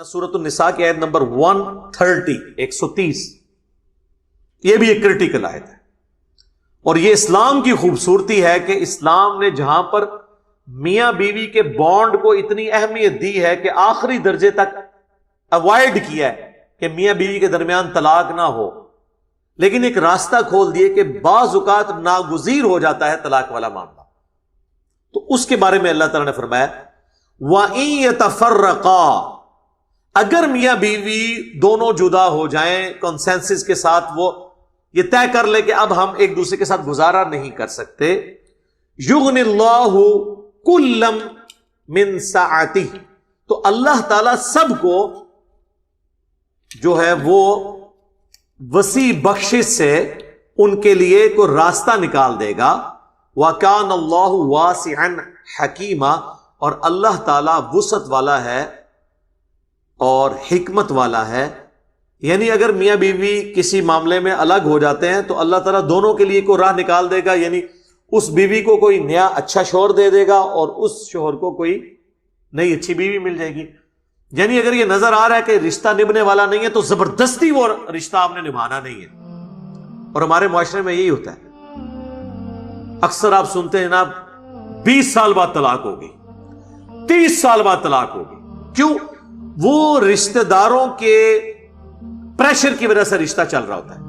سورۃ النساء کی آیت نمبر 130 یہ بھی ایک کرٹیکل آیت ہے، اور یہ اسلام کی خوبصورتی ہے کہ اسلام نے جہاں پر میاں بیوی کے بانڈ کو اتنی اہمیت دی ہے کہ آخری درجے تک اوائڈ کیا ہے کہ میاں بیوی کے درمیان طلاق نہ ہو، لیکن ایک راستہ کھول دیے کہ بعض اوقات ناگزیر ہو جاتا ہے طلاق والا معاملہ، تو اس کے بارے میں اللہ تعالیٰ نے فرمایا وَإِن يَتَفَرَّقَا، اگر میاں بیوی دونوں جدا ہو جائیں کنسنسس کے ساتھ، وہ یہ طے کر لے کہ اب ہم ایک دوسرے کے ساتھ گزارا نہیں کر سکتے، یغنی اللہ کلا من سعتہ، تو اللہ تعالی سب کو جو ہے وہ وسیع بخشش سے ان کے لیے کوئی راستہ نکال دے گا، وَكَانَ اللَّهُ وَاسِعًا حَكِيمًا، اور اللہ تعالی وسعت والا ہے اور حکمت والا ہے۔ یعنی اگر میاں بیوی کسی معاملے میں الگ ہو جاتے ہیں تو اللہ تعالیٰ دونوں کے لیے کوئی راہ نکال دے گا، یعنی اس بیوی کو کوئی نیا اچھا شوہر دے دے گا اور اس شوہر کو کوئی نئی اچھی بیوی مل جائے گی۔ یعنی اگر یہ نظر آ رہا ہے کہ رشتہ نبھنے والا نہیں ہے تو زبردستی وہ رشتہ آپ نے نبھانا نہیں ہے، اور ہمارے معاشرے میں یہی ہوتا ہے، اکثر آپ سنتے ہیں جناب 20 سال بعد طلاق ہوگی، 30 سال بعد طلاق ہوگی، کیوں؟ وہ رشتہ داروں کے پریشر کی وجہ سے رشتہ چل رہا ہوتا ہے،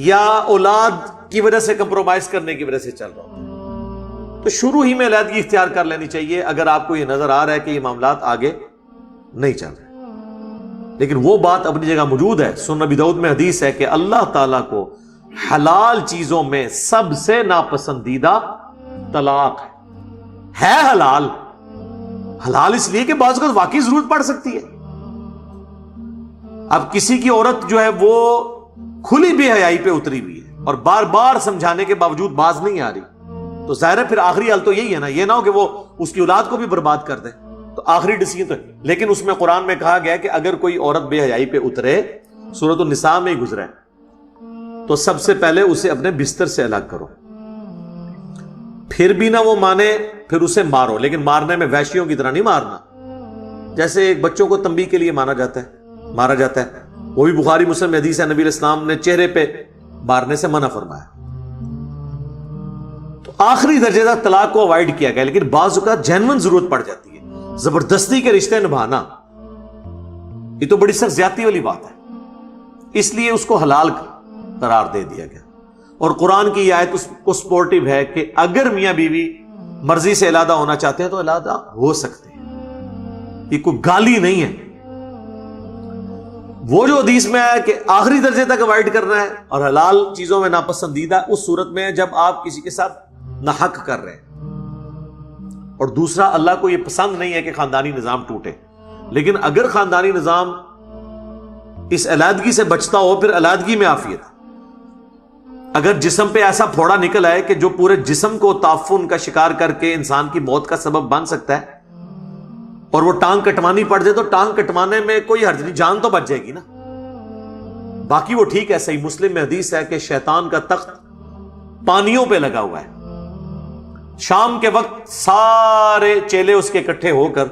یا اولاد کی وجہ سے کمپرومائز کرنے کی وجہ سے چل رہا ہوتا ہے، تو شروع ہی میں علیحدگی اختیار کر لینی چاہیے اگر آپ کو یہ نظر آ رہا ہے کہ یہ معاملات آگے نہیں چل رہے۔ لیکن وہ بات اپنی جگہ موجود ہے، سنن نبی داؤد میں حدیث ہے کہ اللہ تعالیٰ کو حلال چیزوں میں سب سے ناپسندیدہ طلاق ہے حلال۔ حلال اس لیے کہ بعض اوقات واقعی ضرورت پڑ سکتی ہے۔ اب کسی کی عورت جو ہے وہ کھلی بے حیائی پہ اتری ہوئی ہے اور بار بار سمجھانے کے باوجود باز نہیں آ رہی، تو ظاہر ہے پھر آخری حل تو یہی ہے نا، یہ نہ ہو کہ وہ اس کی اولاد کو بھی برباد کر دے، تو آخری ڈیسیژن تو ہے۔ لیکن اس میں قرآن میں کہا گیا کہ اگر کوئی عورت بے حیائی پہ اترے، سورۃ النساء میں ہی گزرا ہے، تو سب سے پہلے اسے اپنے بستر سے الگ کرو، پھر بھی نہ وہ مانے پھر اسے مارو، لیکن مارنے میں وحشیوں کی طرح نہیں مارنا، جیسے ایک بچوں کو تنبیہ کے لیے مارا جاتا ہے، وہ بھی بخاری مسلم میں حدیث ہے، نبی علیہ السلام نے چہرے پہ مارنے سے منع فرمایا۔ تو آخری درجے تک طلاق کو اوائڈ کیا گیا، لیکن بعض اوقات جینون ضرورت پڑ جاتی ہے، زبردستی کے رشتے نبھانا یہ تو بڑی سخت زیادتی والی بات ہے، اس لیے اس کو حلال قرار دے دیا گیا۔ اور قرآن کی یہ آیت اس کو سپورٹیو ہے کہ اگر میاں بیوی مرضی سے علیحدہ ہونا چاہتے ہیں تو علیحدہ ہو سکتے ہیں، یہ کوئی گالی نہیں ہے۔ وہ جو حدیث میں آیا کہ آخری درجے تک اوائڈ کرنا ہے اور حلال چیزوں میں ناپسندیدہ، اس صورت میں جب آپ کسی کے ساتھ ناحق کر رہے ہیں، اور دوسرا اللہ کو یہ پسند نہیں ہے کہ خاندانی نظام ٹوٹے، لیکن اگر خاندانی نظام اس علیحدگی سے بچتا ہو پھر علیحدگی میں عافیت ہے۔ اگر جسم پہ ایسا پھوڑا نکل آئے کہ جو پورے جسم کو تعفن کا شکار کر کے انسان کی موت کا سبب بن سکتا ہے، اور وہ ٹانگ کٹوانی پڑ جائے تو ٹانگ کٹوانے میں کوئی حرج نہیں، جان تو بچ جائے گی نا، باقی وہ ٹھیک ہے۔ صحیح مسلم میں حدیث ہے کہ شیطان کا تخت پانیوں پہ لگا ہوا ہے، شام کے وقت سارے چیلے اس کے اکٹھے ہو کر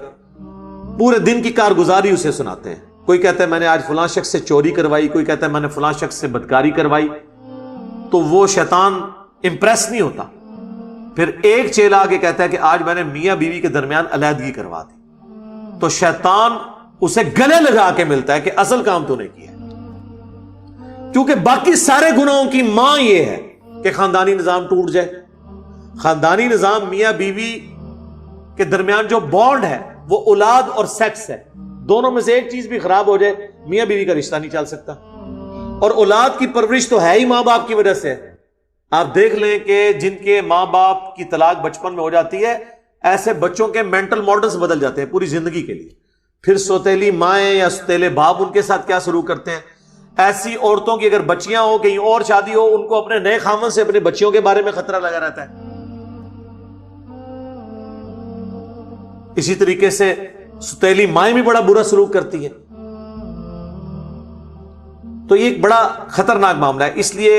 پورے دن کی کارگزاری اسے سناتے ہیں، کوئی کہتا ہے میں نے آج فلاں شخص سے چوری کروائی، کوئی کہتا ہے میں نے فلاں شخص سے بدکاری کروائی، تو وہ شیطان امپریس نہیں ہوتا، پھر ایک چیلا آگے کہتا ہے کہ آج میں نے میاں بیوی کے درمیان علیحدگی کروا دی، تو شیطان اسے گلے لگا کے ملتا ہے کہ اصل کام تو نے کیا، کیونکہ باقی سارے گناہوں کی ماں یہ ہے کہ خاندانی نظام ٹوٹ جائے۔ خاندانی نظام میاں بیوی کے درمیان جو بانڈ ہے وہ اولاد اور سیکس ہے، دونوں میں سے ایک چیز بھی خراب ہو جائے میاں بیوی کا رشتہ نہیں چل سکتا، اور اولاد کی پرورش تو ہے ہی ماں باپ کی وجہ سے۔ آپ دیکھ لیں کہ جن کے ماں باپ کی طلاق بچپن میں ہو جاتی ہے، ایسے بچوں کے مینٹل ماڈلز بدل جاتے ہیں پوری زندگی کے لیے، پھر سوتیلی مائیں یا سوتیلے باپ ان کے ساتھ کیا سلوک کرتے ہیں۔ ایسی عورتوں کی اگر بچیاں ہو، کہیں اور شادی ہو، ان کو اپنے نئے خاوند سے اپنے بچیوں کے بارے میں خطرہ لگا رہتا ہے۔ اسی طریقے سے سوتیلی مائیں بھی بڑا برا سلوک کرتی ہیں، تو یہ ایک بڑا خطرناک معاملہ ہے۔ اس لیے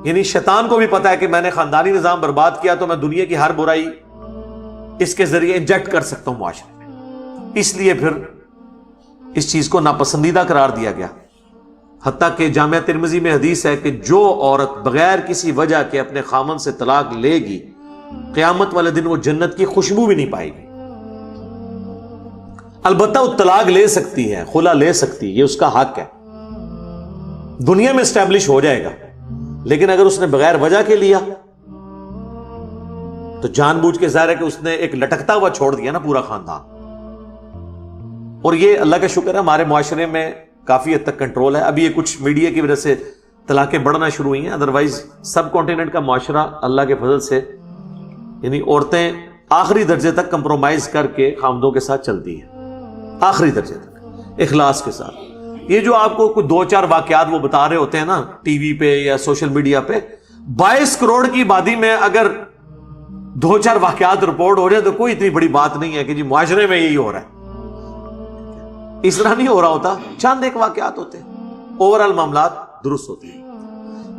یعنی شیطان کو بھی پتا ہے کہ میں نے خاندانی نظام برباد کیا تو میں دنیا کی ہر برائی اس کے ذریعے انجیکٹ کر سکتا ہوں معاشرے میں، اس لیے پھر اس چیز کو ناپسندیدہ قرار دیا گیا، حتیٰ کہ جامعہ ترمذی میں حدیث ہے کہ جو عورت بغیر کسی وجہ کے اپنے خامن سے طلاق لے گی قیامت والے دن وہ جنت کی خوشبو بھی نہیں پائے گی۔ البتہ وہ طلاق لے سکتی ہے، خلا لے سکتی ہے، یہ اس کا حق ہے، دنیا میں اسٹیبلش ہو جائے گا، لیکن اگر اس نے بغیر وجہ کے لیا تو جان بوجھ کے ظاہر ہے کہ اس نے ایک لٹکتا ہوا چھوڑ دیا نا پورا خاندان۔ اور یہ اللہ کا شکر ہے ہمارے معاشرے میں کافی حد تک کنٹرول ہے، ابھی یہ کچھ میڈیا کی وجہ سے طلاقیں بڑھنا شروع ہوئی ہیں، ادروائز سب کانٹیننٹ کا معاشرہ اللہ کے فضل سے یعنی عورتیں آخری درجے تک کمپرومائز کر کے خامدوں کے ساتھ چلتی ہیں، آخری درجے تک اخلاص کے ساتھ۔ یہ جو آپ کو کوئی 2-4 واقعات وہ بتا رہے ہوتے ہیں نا ٹی وی پہ یا سوشل میڈیا پہ، 22 کروڑ کی آبادی میں اگر 2-4 واقعات رپورٹ ہو جائے تو کوئی اتنی بڑی بات نہیں ہے کہ جی معاشرے میں یہی ہو رہا ہے، اس طرح نہیں ہو رہا ہوتا، چند ایک واقعات ہوتے ہیں، اوورآل معاملات درست ہوتے ہیں۔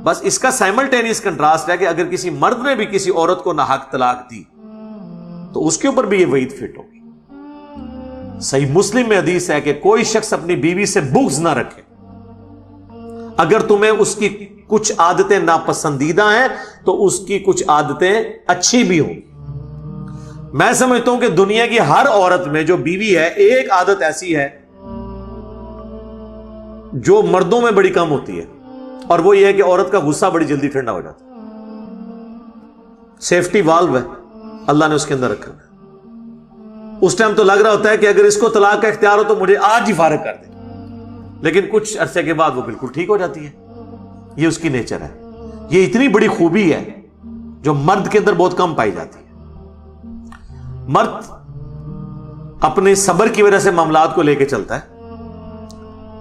بس اس کا سائملٹینیس کنٹراسٹ ہے کہ اگر کسی مرد نے بھی کسی عورت کو ناحق طلاق دی تو اس کے اوپر بھی یہ وعید فٹ ہوگی۔ صحیح مسلم میں حدیث ہے کہ کوئی شخص اپنی بیوی سے بغض نہ رکھے، اگر تمہیں اس کی کچھ عادتیں ناپسندیدہ ہیں تو اس کی کچھ عادتیں اچھی بھی ہوں۔ میں سمجھتا ہوں کہ دنیا کی ہر عورت میں جو بیوی ہے ایک عادت ایسی ہے جو مردوں میں بڑی کم ہوتی ہے، اور وہ یہ ہے کہ عورت کا غصہ بڑی جلدی ٹھنڈا ہو جاتا ہے۔ سیفٹی والو ہے اللہ نے اس کے اندر رکھا ہے، اس ٹائم تو لگ رہا ہوتا ہے کہ اگر اس کو طلاق کا اختیار ہو تو مجھے آج ہی فارغ کر دے، لیکن کچھ عرصے کے بعد وہ بالکل ٹھیک ہو جاتی ہے۔ یہ اس کی نیچر ہے، یہ اتنی بڑی خوبی ہے جو مرد کے اندر بہت کم پائی جاتی ہے۔ مرد اپنے صبر کی وجہ سے معاملات کو لے کے چلتا ہے،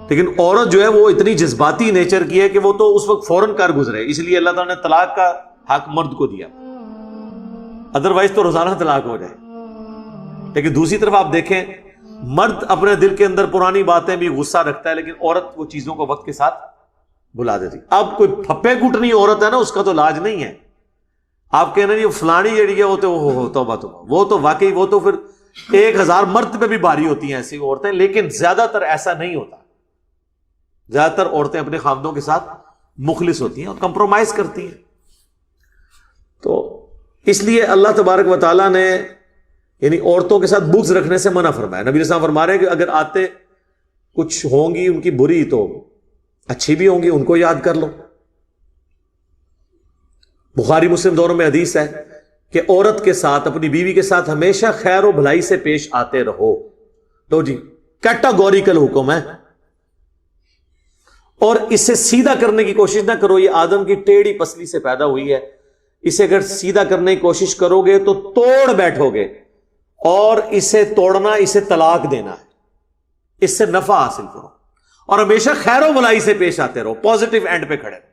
لیکن عورت جو ہے وہ اتنی جذباتی نیچر کی ہے کہ وہ تو اس وقت فوراً کر گزرے، اس لیے اللہ تعالیٰ نے طلاق کا حق مرد کو دیا، ادروائز تو روزانہ طلاق ہو جائے۔ لیکن دوسری طرف آپ دیکھیں مرد اپنے دل کے اندر پرانی باتیں بھی غصہ رکھتا ہے، لیکن عورت وہ چیزوں کو وقت کے ساتھ بلا دیتی۔ اب کوئی پھپے گھٹنی عورت ہے نا، اس کا تو علاج نہیں ہے، آپ کہنا یہ فلانی جڑی ہے وہ تو توبہ وہ تو واقعی وہ تو پھر 1000 مرد پہ بھی بھاری ہوتی ہیں ایسی عورتیں، لیکن زیادہ تر ایسا نہیں ہوتا۔ زیادہ تر عورتیں اپنے خامدوں کے ساتھ مخلص ہوتی ہیں اور کمپرومائز کرتی ہیں۔ تو اس لیے اللہ تبارک و تعالیٰ نے یعنی عورتوں کے ساتھ بغض رکھنے سے منع فرمایا۔ نبی رسول فرما رہے ہیں کہ اگر آتے کچھ ہوں گی ان کی بری تو اچھی بھی ہوں گی، ان کو یاد کر لو۔ بخاری مسلم دونوں میں حدیث ہے کہ عورت کے ساتھ اپنی بیوی کے ساتھ ہمیشہ خیر و بھلائی سے پیش آتے رہو۔ تو جی کیٹاگوریکل حکم ہے، اور اسے سیدھا کرنے کی کوشش نہ کرو۔ یہ آدم کی ٹیڑھی پسلی سے پیدا ہوئی ہے، اسے اگر سیدھا کرنے کی کوشش کرو گے تو توڑ بیٹھو گے، اور اسے توڑنا اسے طلاق دینا ہے۔ اس سے نفع حاصل کرو اور ہمیشہ خیر و بھلائی سے پیش آتے رہو، پازیٹو اینڈ پہ کھڑے رہو۔